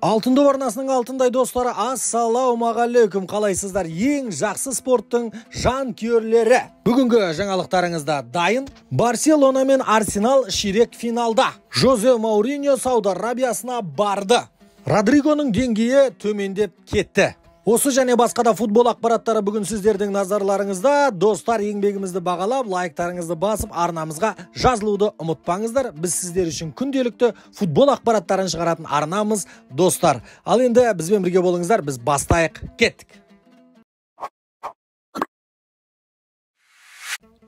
Алтын доп арнасының алтындай достары, ассалаумағалейкум, қалайсыздар? Ең жақсы спорттың жанкүйерлері. Бүгінгі жаңалықтарыңызда дайын. Барселона мен Арсенал ширек финалда. Жозе Мауриньо Сауд Арабиясына барды. Родригоның деңгейі төмендеп кетті. Осы және басқа да футбол ақпараттары бүгін сіздердің назарларыңызда. Достар, еңбегімізді бағалап, лайктарыңызды басып, арнамызға жазылуды ұмытпаңыздар. Біз сіздер үшін күнделікті футбол ақпараттарын шығаратын арнамыз, достар. Ал енді бізбен бірге болыңыздар, біз бастайық, кеттік.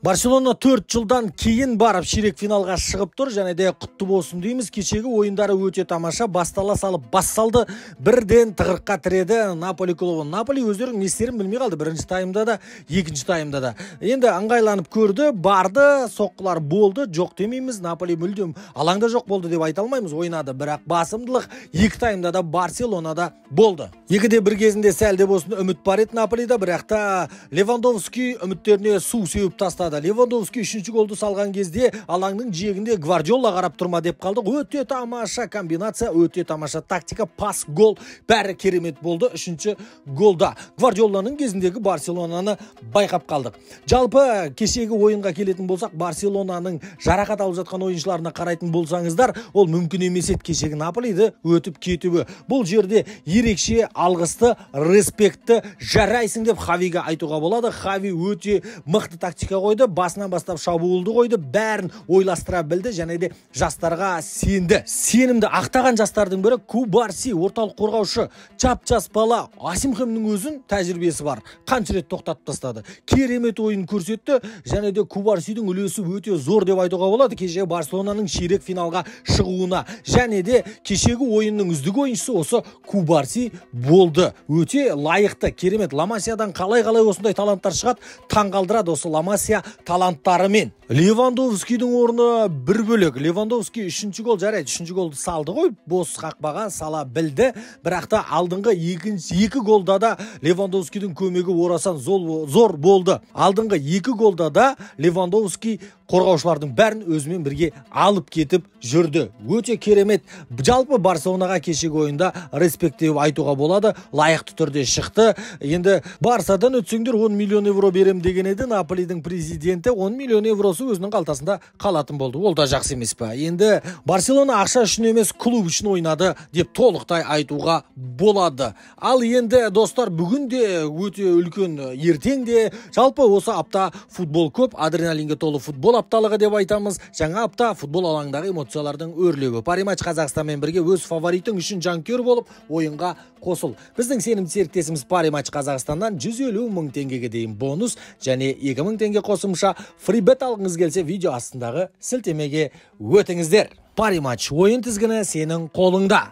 Барселона 4 жылдан кейін барып ширек финалға шығып тұр, және де құтты болсын дейміз. Кешегі ойындары өте тамаша, бастала салып бассалды, бірден тығырыққа тіреді Наполи клубы. Наполи өздерінің не істерін білмей қалды, бірінші таймда да, екінші таймда да. Енді ыңғайланып көрді, барды, соққылар болды, жоқ демейміз. Наполи мүлдем алаңда жоқ болды деп айта алмаймыз, ойнады, бірақ басымдылық екі таймда да Барселонада болды. 2-1 кезінде сәл де болсын үміт бар еді Наполида, бірақ та Левандовски үміттеріне су сеуіп тастады. Левандовски 3-ші голды салған кезде алаңның жиегінде Гвардиола қарап тұрма деп қалдық. Өте тамаша комбинация, өте тамаша тактика, пас, гол, бәрі керемет болды 3-ші голда. Гвардиоланың кезіндегі Барселонаны байқап қалдық. Жалпы кешегі ойынға келетін болсақ, Барселонаның жарақат алып жатқан ойыншыларына қарайтын болсаңыздар, ол мүмкін емес еді кешегі Наполиді өтіп кетуі. Бұл жерде ерекше алғысты, респектті жарайсың деп Хавиге айтуға болады. Хави өте мықты тактика қойды, басынан бастап шабуылды қойды, бәрін ойластыра білді, және де жастарға сенді. Сенімді ақтаған жастардың бірі Кубарси, орталық қорғаушы, жап-жас бала. Асимхемнің өзін тәжірибесі бар, қанша рет тоқтатып тастады. Керемет ойын көрсетті, және де Кубарсидің үлесі өте зор деп айтуға болады кешегі Барселонаның ширек финалға шығуына. Және де кешегі ойынның үздік ойыншысы осы Кубарси болды. Өте лайықты, керемет. Ламасиядан қалай осындай таланттар шығады, таңғалдырады осы Ламасия таланттарымен. Левандовскийдің орны бір бөлек. Левандовский 3-ші гол жарайды, 3-ші голды салды ғой, бос қақпаға сала білді. Бірақ та алдыңғы екі голда да Левандовскийдің көмегі орасан зор болды. Алдыңғы 2 голда да Левандовский қорғаушылардың бәрін өзімен бірге алып кетіп жүрді. Өте керемет. Жалпы Барселонаға кешегі ойында респект деп айтуға болады. Лайықты түрде шықты. Енді Барсадан өтсеңдер 10 миллион евро берем деген еді. Наполидің президенті 10 миллион евросы өзінің қалтасында қалатын болды. Ол да жақсы емес па? Енді Барселона ақша үшін емес, клуб үшін ойнады деп толықтай айтуға болады. Ал енді достар, бүгін де өте үлкен, ертең де жалпы осы апта футбол көп, адреналинге толы футбол апталығы деп айтамыз. Жаңа апта футбол алаңдағы эмоциялардың өрлеуі. Париматч Қазақстанмен бірге өз фаворитің үшін жанкүйер болып ойынға қосыл. Біздің сенімді серіктесіміз Париматч Қазақстаннан 150 мың теңгеге дейін бонус және 2 мың теңге қосымша фрибет алғыңыз келсе, видео астындағы сілтемеге өтіңіздер. Париматч, ойын тізгіні сенің қолыңда.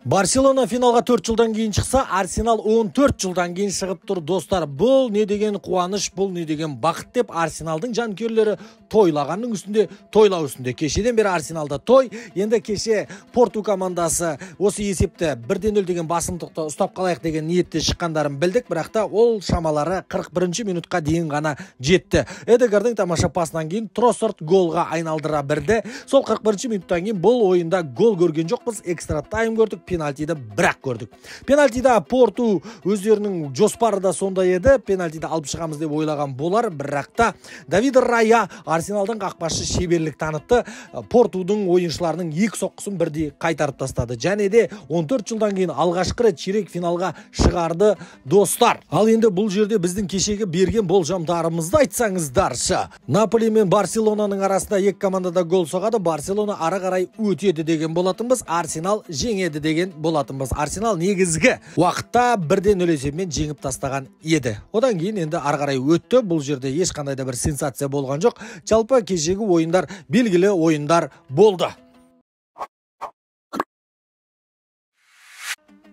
Барселона финалға 4 жылдан кейін шықса, Арсенал 14 жылдан кейін шығып тұр, достар. Бұл не деген қуаныш, бұл не деген бақыт деп Арсеналдың жанкүйерлері тойлағанның үстінде, тойлау үстінде. Кешеден бері Арсеналда той, енді кеше Порту командасы осы есепті 1-0 деген басымдықты ұстап қалайық деген ниетте шыққандарын білдік, бірақ та ол шамалары 41-ші минутқа дейін ғана жетті. Эдегардың тамаша пасынан кейін Троссард голға айналдыра бірді. Сол 41-ші минуттан кейін бұл ойында гол көрген жоқпыз, экстра тайм көрдік, пенальтиді бірақ көрдік. Пенальтида Порту өздерінің жоспары да сондай еді. Пенальтиді алып шығамыз деп ойлаған болар, бірақ та Давид Рая Арсеналдың қақпашы шеберлік танытты. Портудың ойыншыларының 2 соққысын бірдей қайтарып тастады. Және де 14 жылдан кейін алғашқы рет ширек финалға шығарды, достар. Ал енді бұл жерде біздің кешегі берген болжамдарымызды айтсаңыздаршы. Наполи мен Барселонаның арасында 2 командада гол соғады. Барселона ары қарай өтеді деген болатынбыз. Арсенал жеңеді деген болатынбыз. Арсенал негізгі уақытта 1-0 есебімен жеңіп тастаған еді. Одан кейін енді ары қарай өтті. Бұл жерде ешқандай да бір сенсация болған жоқ. Жалпы кешегі ойындар белгілі ойындар болды.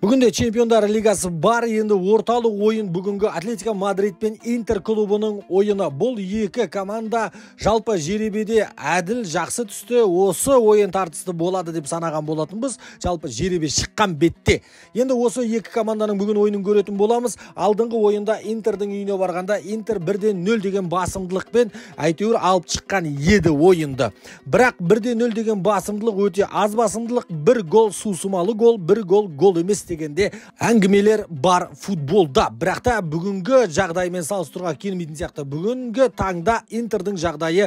Бүгінде Чемпиондар Лигасы бар, енді орталық ойын бүгінгі Атлетико Мадрид пен Интер клубының ойыны. Бұл екі команда жалпы жеребеде әділ жақсы түсті. Осы ойын тартысты болады деп санаған болатынбыз. Жалпы жеребе шыққан бетте. Енді осы екі команданың бүгін ойынын көретін боламыз. Алдыңғы ойында Интердің үйіне барғанда Интер 1-0 деген басымдылықпен әйтеуір алып шыққан еді ойынды. Бірақ 1-0 деген басымдылық өте аз басымдылық. Бір гол сусымалы гол, бір гол емес дегенде әңгімелер бар футболда. Бірақ та бүгінгі жағдаймен салыстыруға келмейтін сияқты. Бүгінгі таңда Интердің жағдайы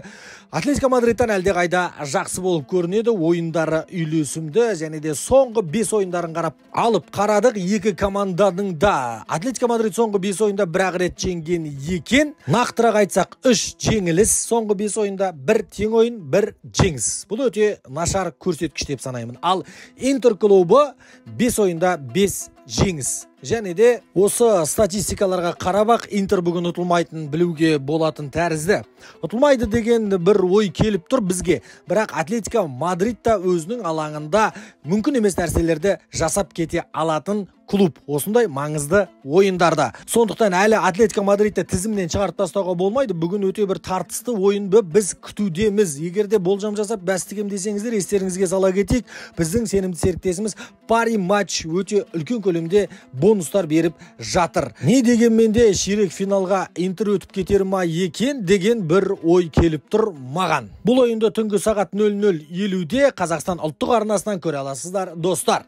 Атлетико Мадридтан әлдеқайда жақсы болып көрінеді. Ойындары үйлесімді, және де соңғы 5 ойындарын алып қарадық. Екі команданың да Атлетико Мадрид соңғы 5 ойында бір-ақ рет жеңген екен. Нақтырақ айтсақ 3 жеңіліс, соңғы 5 ойында 1 тең ойын, 1 жеңіс. Бұл өте нашар көрсеткіш деп санаймын. Ал Интер клубы 5 ойында 5 жеңіс. Және де осы статистикаларға қарабақ Интер бүгін ұтылмайтын білуге болатын тәрізді. Ұтылмайды деген бір ой келіп тұр бізге. Бірақ Атлетико Мадрид та өзінің алаңында мүмкін емес нәрселерді жасап кете алатын клуб осындай маңызды ойындарда. Сондықтан әлі Атлетико Мадридті тізімнен шығарып тастауға болмайды. Бүгін өте бір тартысты ойын біз күтудеміз. Егерде болжам жасап бәстігем десеңіздер, естеріңізге сала кетейік, біздің сенімді серіктесіміз Пари матч өте үлкен көлемде бонустар беріп жатыр. Не дегенмен де ширек финалға Интер өтіп кетер ма екен деген бір ой келіп тұр маған. Бұл ойынды түнгі сағат 00:50-де Қазақстан ұлттық арнасынан көре аласыздар, достар.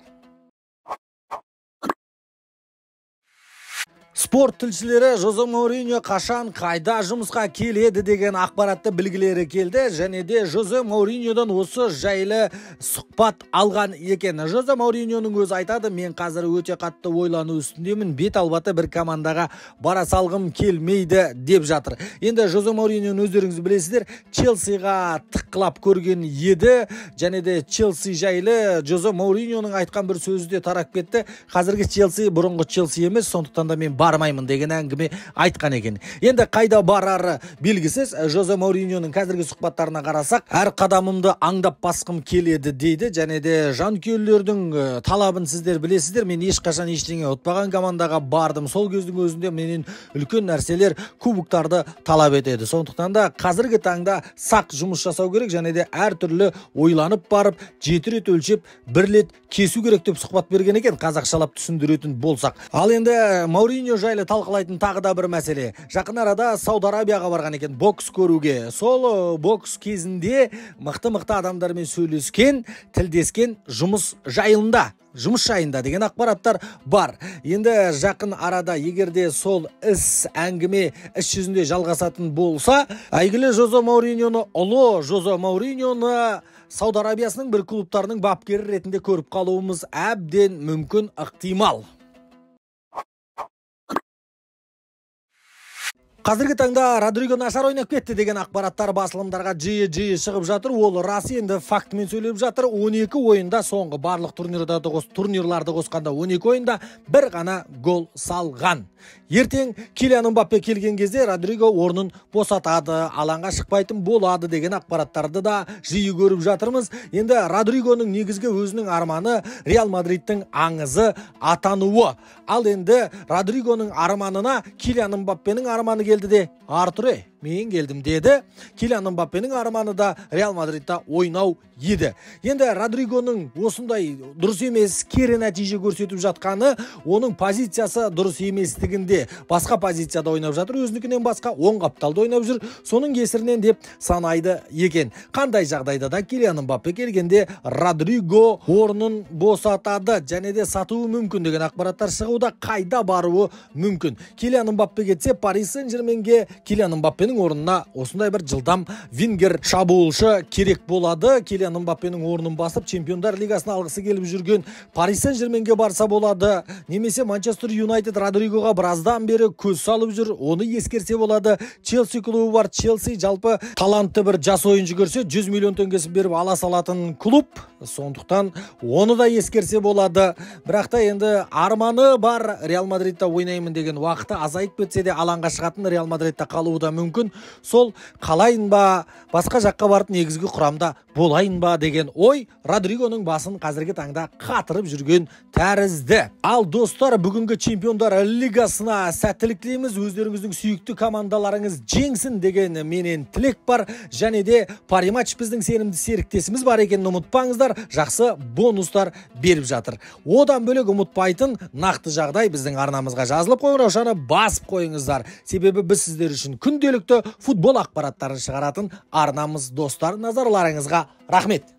Спорт тілшілері Жозе Мауриньо қашан қайда жұмысқа келеді деген ақпаратты білгілері келді, және де Жозе Мауриньодан осы жайлы сұхбат алған екен. Жозе Мауриньоның өзі айтады, мен қазір өте қатты ойлану үстіндемін, бет албаты бір командаға бара салғым келмейді деп жатыр. Енді Жозе Мауриньоны өздеріңіз білесіздер, Челсиға тыққылап көрген еді, және де Челси жайлы Жозе Мауриньоның айтқан бір сөзі де тарап кетті. Қазіргі Челси бұрынғы Челси емес, сондықтан да мен бармаймын деген әңгіме айтқан екен. Енді қайда барары белгісіз. Жозе Мауриньоның қазіргі сұхбаттарына қарасақ, әр қадамымды аңдап басқым келеді дейді, және де жанкүйерлердің талабын сіздер білесіздер. Мен ешқашан ештеңе ұтпаған командаға бардым. Сол кездің өзінде менен үлкен нәрселер, кубоктарды талап етеді. Сондықтан да қазіргі таңда сақ жұмыс жасау керек, және де әртүрлі ойланып барып, 7 рет өлшеп, 1 рет кесу керек деп сұхбат берген екен, қазақшалап түсіндіретін болсақ. Ал енді Мауриньо жайлы талқылайтын тағы да бір мәселе. Жақын арада Сауд Арабияға барған екен бокс көруге. Сол бокс кезінде мықты адамдармен сөйлескен, тілдескен жұмыс жайында деген ақпараттар бар. Енді жақын арада егерде сол әңгіме іс жүзінде жалғасатын болса, әйгілі Жозе Мауриньоны, ұлы Жозе Мауриньоны Сауд Арабиясының бір клубтарының бапкері ретінде көріп қалуымыз әбден мүмкін, ықтимал. Қазіргі таңда Родриго нашар ойнап кетті деген ақпараттар басылымдарға жиі шығып жатыр. Ол рас, енді фактімен сөйлеп жатыр. 12 ойында, соңғы барлық турнирларды қосқанда 12 ойында бір ғана гол салған. Ертең Килиан Мбаппе келген кезде Родриго орнын босатады, алаңға шықпайтын болады деген ақпараттарды да жиі көріп жатырмыз. Енді Родригоның негізгі өзінің арманы Реал Мадридтің аңызы атануы. Ал енді Родригоның арманына Килиан Мбаппенің арманы келді де, Артур, мен келдім деді. Килиан Мбаппенің арманы да Реал Мадридта ойнау еді. Енді Родригоның осындай дұрыс емес, кері нәтиже көрсетіп жатқаны, оның позициясы дұрыс еместігінде, басқа позицияда ойнап жатыр, өзінікінен басқа оң қапталда ойнап жүр, соның кесірінен деп санайды екен. Қандай жағдайда да Килиан Мбаппе келгенде Родриго орнын босатады, және де сатуы мүмкін деген ақпараттар шығуда, қайда баруы мүмкін. Килиан Мбаппе кетсе, Пари Сен-Жерменге Килиан Мбаппенің орнына осындай бір жылдам вингер шабуылшы керек болады. Килиан Мбаппенің орнын басып, Чемпиондар Лигасына алғысы келіп жүрген Пари Сен-Жерменге барса болады. Немесе Манчестер Юнайтед Родригоға біраздан бері көз салып жүр, оны ескерсе болады. Челси клубы бар. Челси жалпы талантты бір жас ойыншы көрсе, 100 миллион теңгесін беріп ала салатын клуб. Сондықтан оны да ескерсе болады. Бірақ та енді арманы бар, Реал Мадридта ойнаймын деген уақыты азайып кетсе де алаңға шығатын Реал Мадридте қалуы да мүмкін. Сол қалайын ба, басқа жаққа барып негізгі құрамда болайын ба деген ой Родригоның басын қазіргі таңда қатырып жүрген тәрізді. Ал достар, бүгінгі Чемпиондар Лигасына сәттілік тілейміз. Өздеріңіздің сүйікті командаларыңыз жеңсін деген менен тілек бар. Және де Париматч біздің сенімді серіктесіміз бар екенін ұмытпаңыздар. Жақсы бонустар беріп жатыр. Одан бөлек ұмытпайтын нақты жағдай біздің арнамызға жазылып қоңыраушаны басып қойыңыздар. Себебі біз сіздер үшін күнделікті футбол ақпараттарын шығаратын арнамыз. Достар, назарларыңызға рахмет.